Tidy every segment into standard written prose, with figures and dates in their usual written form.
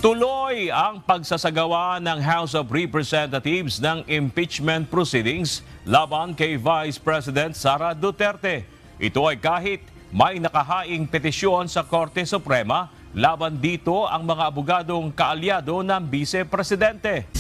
Tuloy ang pagsasagawa ng House of Representatives ng impeachment proceedings laban kay Vice President Sara Duterte. Ito ay kahit may nakahaing petisyon sa Korte Suprema laban dito ang mga abogadong kaalyado ng Vice Presidente.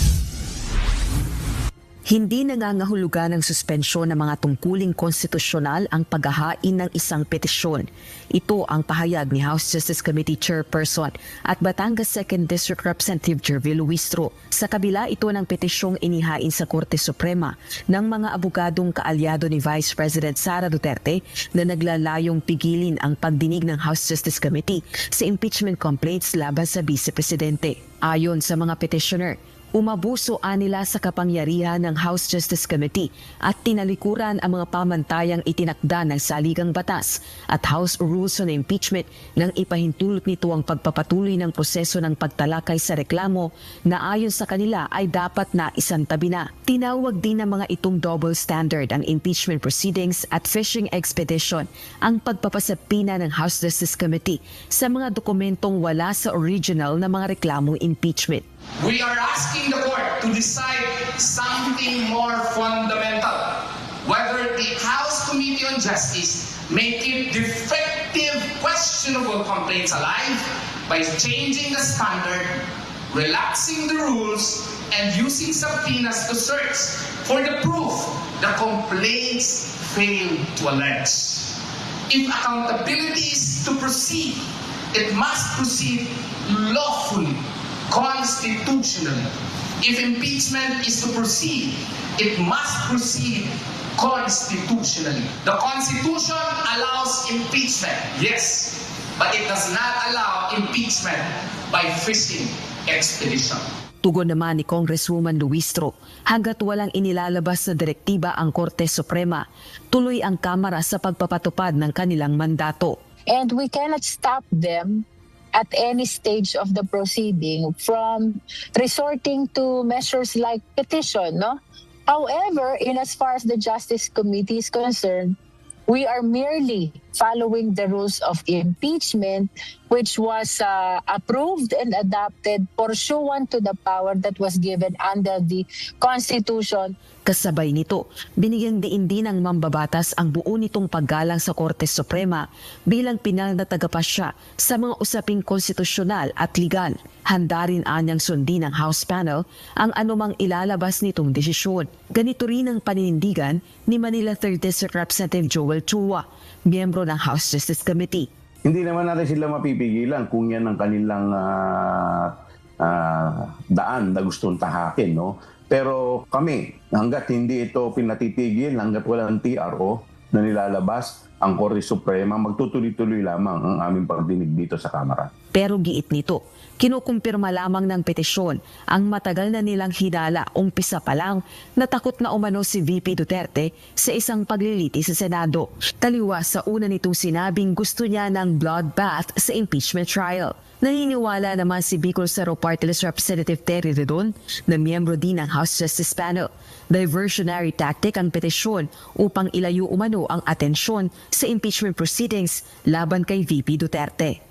Hindi nangangahulugan ng suspensyon ng mga tungkuling konstitusyonal ang paghahain ng isang petisyon. Ito ang pahayag ni House Justice Committee Chairperson at Batangas 2nd District Representative Jervil Luistro. Sa kabila ito ng petisyong inihain sa Korte Suprema ng mga abogadong kaalyado ni Vice President Sara Duterte na naglalayong pigilin ang pagdinig ng House Justice Committee sa impeachment complaints laban sa Vice Presidente. Ayon sa mga petitioner, umabuso nila sa kapangyarihan ng House Justice Committee at tinalikuran ang mga pamantayang itinakda ng saligang batas at House Rules on Impeachment nang ipahintulot nito ang pagpapatuloy ng proseso ng pagtalakay sa reklamo na ayon sa kanila ay dapat na isantabi na. Tinawag din ng mga itong double standard ang impeachment proceedings at fishing expedition ang pagpapasapina ng House Justice Committee sa mga dokumentong wala sa original na mga reklamong impeachment. We are asking the court to decide something more fundamental, whether the House Committee on Justice may keep defective, questionable complaints alive by changing the standard, relaxing the rules, and using subpoenas to search for the proof the complaints fail to allege. If accountability is to proceed, it must proceed lawfully, constitutionally. If impeachment is to proceed, it must proceed constitutionally. The Constitution allows impeachment, yes, but it does not allow impeachment by fishing expedition. Tugon naman ni Congresswoman Luistro, hanggat walang inilalabas na direktiba ang Korte Suprema, tuloy ang Kamara sa pagpapatupad ng kanilang mandato. And we cannot stop them at any stage of the proceeding from resorting to measures like petition, no? However, in as far as the Justice Committee is concerned, we are merely following the rules of impeachment, which was approved and adopted pursuant to the power that was given under the Constitution. Kasabay nito, binigyang diin din ng mambabatas ang buo nitong paggalang sa Korte Suprema bilang pinal na tagapasya sa mga usaping konstitusyonal at legal. Handa rin anyang sundin ng House Panel ang anumang ilalabas nitong desisyon. Ganito rin ang paninindigan ni Manila 3rd District Representative Joel Chua, miyembro ng House Justice Committee. Hindi naman natin sila mapipigilan kung yan ang kanilang daan na gustong tahakin, no? Pero kami, hanggat hindi ito pinatitigil, hanggat walang TRO na nilalabas ang Korte Suprema, magtutuloy-tuloy lamang ang aming pagdinig dito sa Kamara. Pero giit nito, kinukumpirma lamang ng petisyon ang matagal na nilang hinala umpisa pa lang na takot na umano si VP Duterte sa isang pagliliti sa Senado. Taliwas sa una nitong sinabing gusto niya ng bloodbath sa impeachment trial. Naniniwala naman si Bicol Saro Party List Representative Terry Redon na miyembro din ng House Justice Panel. Diversionary tactic ang petisyon upang ilayo umano ang atensyon sa impeachment proceedings laban kay VP Duterte.